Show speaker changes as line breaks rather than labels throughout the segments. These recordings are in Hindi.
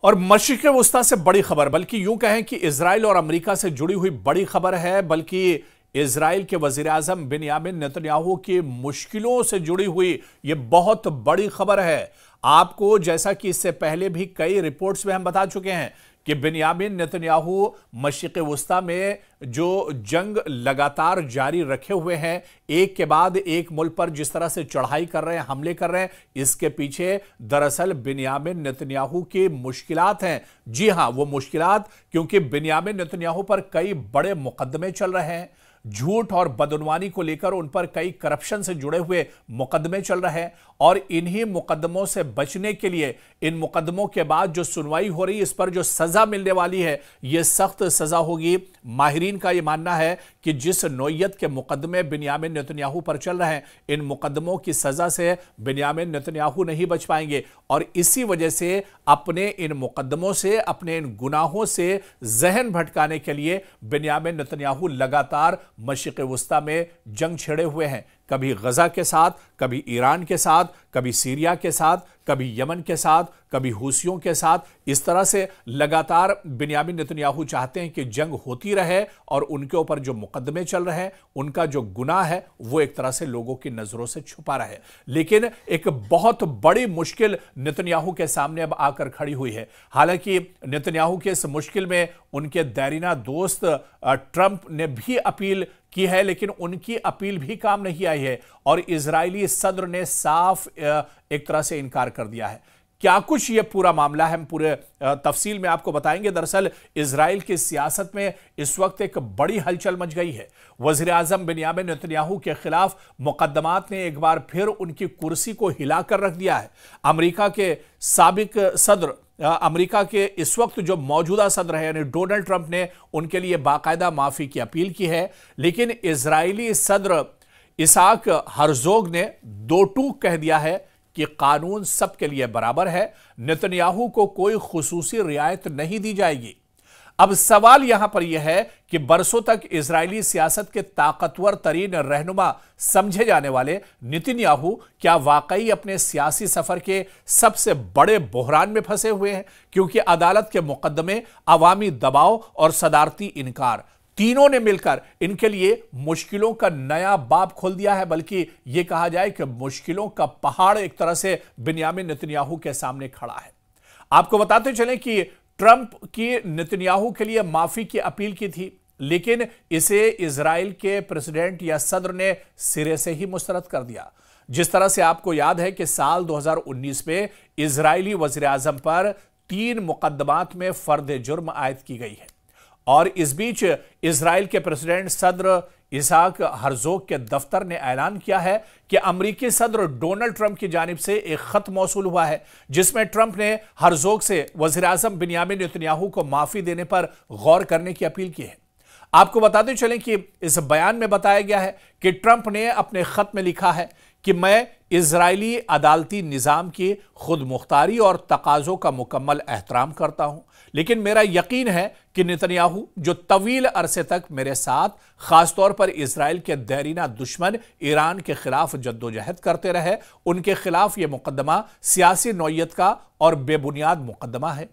और मशरिक़ वस्ता से बड़ी खबर, बल्कि यूं कहें कि इजराइल और अमेरिका से जुड़ी हुई बड़ी खबर है, बल्कि इजराइल के वजीर आजम बिन्यामिन नेतन्याहू की मुश्किलों से जुड़ी हुई यह बहुत बड़ी खबर है। आपको जैसा कि इससे पहले भी कई रिपोर्ट्स में हम बता चुके हैं कि बिन्यामिन नेतन्याहू मशरिक़ वस्ता में जो जंग लगातार जारी रखे हुए हैं, एक के बाद एक मुल्क पर जिस तरह से चढ़ाई कर रहे हैं, हमले कर रहे हैं, इसके पीछे दरअसल बिन्यामिन नेतन्याहू की मुश्किलात हैं। जी हां, वो मुश्किलात क्योंकि बिन्यामिन नेतन्याहू पर कई बड़े मुकदमे चल रहे हैं, झूठ और बदनवानी को लेकर उन पर कई करप्शन से जुड़े हुए मुकदमे चल रहे हैं, और इन्हीं मुकदमों से बचने के लिए इन मुकदमों के बाद जो सुनवाई हो रही है, इस पर जो सजा मिलने वाली है, यह सख्त सजा होगी। माहिरीन का यह मानना है कि जिस नौयत के मुकदमे बिन्यामिन नेतन्याहू पर चल रहे हैं, इन मुकदमों की सजा से बिन्यामिन नेतन्याहू नहीं बच पाएंगे, और इसी वजह से अपने इन मुकदमों से, अपने इन गुनाहों से जहन भटकाने के लिए बिन्यामिन नेतन्याहू लगातार मशरिक़ वस्ता में जंग छेड़े हुए हैं। कभी गजा के साथ, कभी ईरान के साथ, कभी सीरिया के साथ, कभी यमन के साथ, कभी हूसियों के साथ। इस तरह से लगातार बिन्यामिन नेतन्याहू चाहते हैं कि जंग होती रहे और उनके ऊपर जो मुकदमे चल रहे हैं, उनका जो गुनाह है, वो एक तरह से लोगों की नजरों से छुपा रहे। लेकिन एक बहुत बड़ी मुश्किल नेतन्याहू के सामने अब आकर खड़ी हुई है। हालांकि नेतन्याहू के इस मुश्किल में उनके दैरीना दोस्त ट्रंप ने भी अपील की है, लेकिन उनकी अपील भी काम नहीं आई है, और इजरायली सदर ने साफ एक तरह से इनकार कर दिया है। क्या कुछ ये पूरा मामला है, हम पूरे तफसील में आपको बताएंगे। दरअसल इजराइल की सियासत में इस वक्त एक बड़ी हलचल मच गई है। वजीर आजम बिन्यामिन नेतन्याहू के खिलाफ मुकदमात ने एक बार फिर उनकी कुर्सी को हिलाकर रख दिया है। अमेरिका के साबिक सदर, अमेरिका के इस वक्त जो मौजूदा सदर है यानी डोनाल्ड ट्रंप ने उनके लिए बाकायदा माफी की अपील की है, लेकिन इजरायली सदर इसाक हर्जोग ने दो टूक कह दिया है कि कानून सबके लिए बराबर है, नेतन्याहू को कोई खुसूसी रियायत नहीं दी जाएगी। अब सवाल यहां पर यह है कि बरसों तक इजरायली सियासत के ताकतवर तरीन रहनुमा समझे जाने वाले नेतन्याहू क्या वाकई अपने सियासी सफर के सबसे बड़े बहरान में फंसे हुए हैं, क्योंकि अदालत के मुकदमे, अवामी दबाव और सदारती इनकार, तीनों ने मिलकर इनके लिए मुश्किलों का नया बाब खोल दिया है। बल्कि यह कहा जाए कि मुश्किलों का पहाड़ एक तरह से बिन्यामिन नेतन्याहू के सामने खड़ा है। आपको बताते चलें कि ट्रंप की नेतन्याहू के लिए माफी की अपील की थी, लेकिन इसे इजराइल के प्रेसिडेंट या सदर ने सिरे से ही मुस्तरद कर दिया। जिस तरह से आपको याद है कि साल 2019 में इजरायली वजीर आजम पर 3 मुकदमात में फर्द जुर्म आयद की गई है, और इस बीच इजराइल के प्रेसिडेंट सदर इसाक हर्जोग के दफ्तर ने ऐलान किया है कि अमेरिकी सदर डोनाल्ड ट्रंप की जानिब से एक खत मौसूल हुआ है, जिसमें ट्रंप ने हर्जोग से वजीर आजम बिन्यामिन नेतन्याहू को माफी देने पर गौर करने की अपील की है। आपको बताते चलें कि इस बयान में बताया गया है कि ट्रंप ने अपने खत में लिखा है कि मैं इजरायली अदालती निज़ाम की खुद मुख्तारी और तकाज़ों का मुकम्मल एहतराम करता हूं, लेकिन मेरा यकीन है कि नेतन्याहू जो तवील अरसे तक मेरे साथ, खासतौर पर इजराइल के दैरीना दुश्मन ईरान के खिलाफ जद्दोजहद करते रहे, उनके खिलाफ यह मुकदमा सियासी नौयत का और बेबुनियाद मुकदमा है।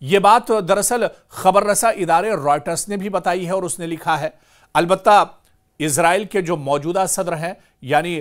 यह बात दरअसल खबर रसा इदारे रॉयटर्स ने भी बताई है, और उसने लिखा है, अलबत्ता इजराइल के जो मौजूदा सदर हैं यानी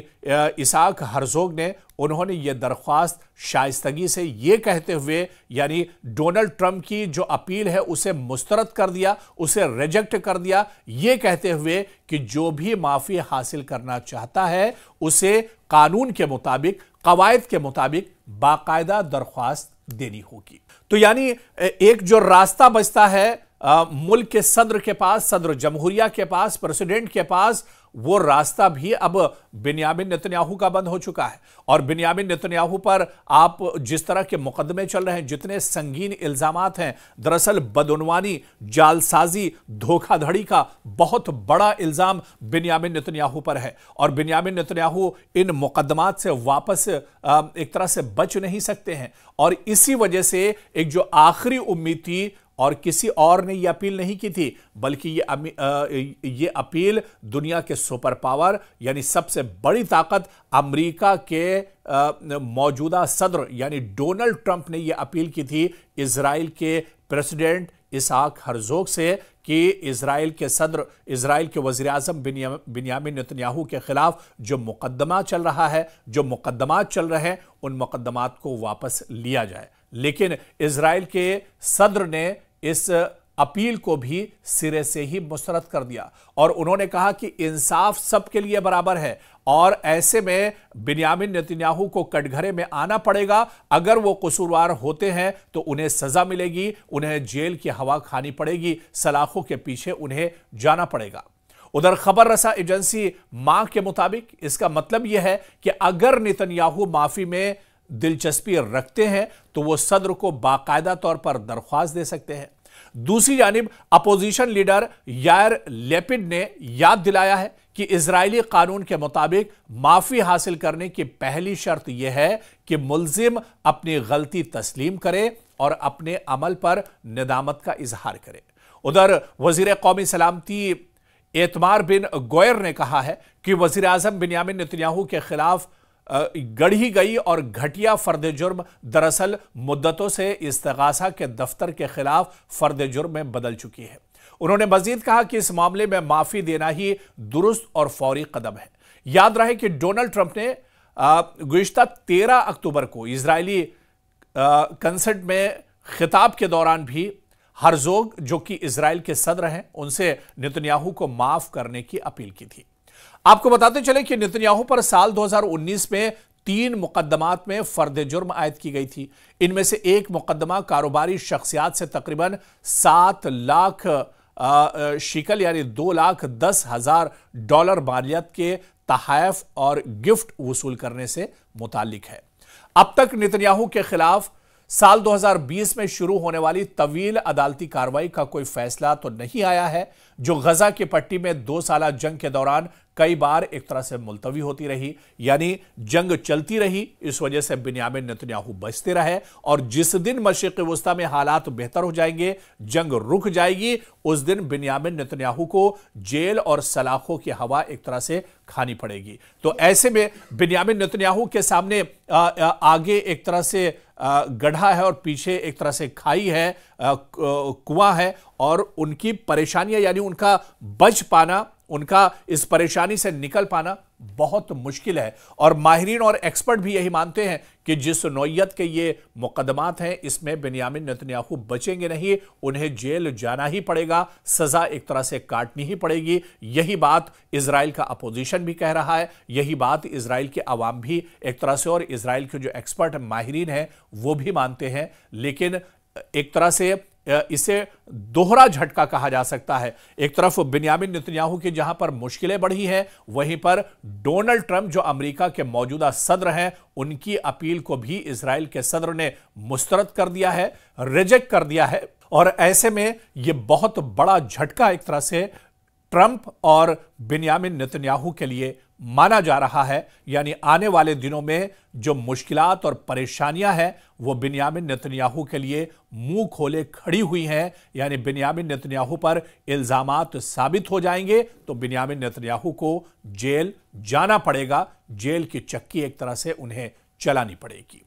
इसाक हर्जोग ने, उन्होंने यह दरख्वास्त शाइस्तगी से यह कहते हुए, यानी डोनाल्ड ट्रंप की जो अपील है उसे मुस्तरद कर दिया, उसे रिजेक्ट कर दिया, यह कहते हुए कि जो भी माफी हासिल करना चाहता है उसे कानून के मुताबिक, कवायद के मुताबिक बाकायदा दरख्वास्त देनी होगी। तो यानी एक जो रास्ता बचता है मुल्क के सदर के पास, सदर जमहूरिया के पास, प्रेसिडेंट के पास, वो रास्ता भी अब बिन्यामिन नेतन्याहू का बंद हो चुका है। और बिन्यामिन नेतन्याहू पर आप जिस तरह के मुकदमे चल रहे हैं, जितने संगीन इल्जामात हैं, दरअसल बदउनवानी, जालसाजी, धोखाधड़ी का बहुत बड़ा इल्जाम बिन्यामिन नेतन्याहू पर है, और बिन्यामिन नेतन्याहू इन मुकदमात से वापस एक तरह से बच नहीं सकते हैं। और इसी वजह से एक जो आखिरी उम्मीद थी और किसी और ने यह अपील नहीं की थी, बल्कि ये अपील दुनिया के सुपर पावर यानी सबसे बड़ी ताकत अमेरिका के मौजूदा सदर यानी डोनाल्ड ट्रंप ने यह अपील की थी इजराइल के प्रेसिडेंट इसहाक हर्जोग से कि इजराइल के वजीर आजम बिन्यामिन नेतन्याहू के खिलाफ जो मुकदमा चल रहा है, जो मुकदमात चल रहे हैं, उन मुकदमात को वापस लिया जाए। लेकिन इजराइल के सदर ने इस अपील को भी सिरे से ही मुस्तरद कर दिया और उन्होंने कहा कि इंसाफ सबके लिए बराबर है और ऐसे में बिन्यामिन नेतन्याहू को कटघरे में आना पड़ेगा। अगर वो कसूरवार होते हैं तो उन्हें सजा मिलेगी, उन्हें जेल की हवा खानी पड़ेगी, सलाखों के पीछे उन्हें जाना पड़ेगा। उधर खबर रसा एजेंसी मां के मुताबिक इसका मतलब यह है कि अगर नेतन्याहू माफी में दिलचस्पी रखते हैं तो वो सदर को बाकायदा तौर पर दरख्वास्त दे सकते हैं। दूसरी जानिब अपोजिशन लीडर यार लेपिड ने याद दिलाया है कि इजरायली कानून के मुताबिक माफी हासिल करने की पहली शर्त यह है कि मुल्जिम अपनी गलती तस्लीम करे और अपने अमल पर निदामत का इजहार करे। उधर वजीर कौमी सलामती एतमार बिन गोयर ने कहा है कि वजीर आजम बिन्यामिन नेतन्याहू के खिलाफ गढ़ी गई और घटिया फर्द जुर्म दरअसल मुद्दतों से इस्तिगासा के दफ्तर के खिलाफ फर्द जुर्म में बदल चुकी है। उन्होंने मजीद कहा कि इस मामले में माफी देना ही दुरुस्त और फौरी कदम है। याद रहे कि डोनाल्ड ट्रंप ने गुज़िश्ता 13 अक्टूबर को इजरायली कंसर्ट में खिताब के दौरान भी हर्जोग, जो कि इजराइल के सदर हैं, उनसे नेतन्याहू को माफ करने की अपील की थी। आपको बताते चले कि नेतन्याहू पर साल 2019 में 3 मुकदमात में फर्द जुर्म आयद की गई थी। इनमें से एक मुकदमा कारोबारी शख्सियात से तकरीबन 7 लाख शिकल यानी $2,10,000 मालियत के तहफ़ और गिफ्ट वसूल करने से मुताल्लिक है। अब तक नेतन्याहू के खिलाफ साल 2020 में शुरू होने वाली तवील अदालती कार्रवाई का कोई फैसला तो नहीं आया है, जो गजा की पट्टी में 2 साला जंग के दौरान कई बार एक तरह से मुलतवी होती रही, यानी जंग चलती रही। इस वजह से बिन्यामिन नेतन्याहू बचते रहे और जिस दिन मशरिक़ वस्ता में हालात बेहतर हो जाएंगे, जंग रुक जाएगी, उस दिन बिन्यामिन नेतन्याहू को जेल और सलाखों की हवा एक तरह से खानी पड़ेगी। तो ऐसे में बिन्यामिन नेतन्याहू के सामने आगे एक तरह से गड्ढा है और पीछे एक तरह से खाई है, कुआं है और उनकी परेशानियां यानी उनका बच पाना, उनका इस परेशानी से निकल पाना बहुत मुश्किल है। और माहिरीन और एक्सपर्ट भी यही मानते हैं कि जिस नौयत के ये मुकदमात हैं, इसमें बिन्यामिन नेतन्याहू बचेंगे नहीं, उन्हें जेल जाना ही पड़ेगा, सजा एक तरह से काटनी ही पड़ेगी। यही बात इजराइल का अपोजिशन भी कह रहा है, यही बात इजराइल के अवाम भी एक तरह से और इजराइल के जो एक्सपर्ट माहिरीन हैं वो भी मानते हैं। लेकिन एक तरह से इसे दोहरा झटका कहा जा सकता है। एक तरफ बिन्यामिन नेतन्याहू की जहां पर मुश्किलें बढ़ी हैं, वहीं पर डोनाल्ड ट्रंप जो अमेरिका के मौजूदा सदर हैं, उनकी अपील को भी इजराइल के सदर ने मुस्तरद कर दिया है, रिजेक्ट कर दिया है। और ऐसे में यह बहुत बड़ा झटका एक तरह से ट्रंप और बिन्यामिन नेतन्याहू के लिए माना जा रहा है। यानी आने वाले दिनों में जो मुश्किलात और परेशानियां हैं वो बिन्यामिन नेतन्याहू के लिए मुंह खोले खड़ी हुई हैं। यानी बिन्यामिन नेतन्याहू पर इल्जामात साबित हो जाएंगे तो बिन्यामिन नेतन्याहू को जेल जाना पड़ेगा, जेल की चक्की एक तरह से उन्हें चलानी पड़ेगी।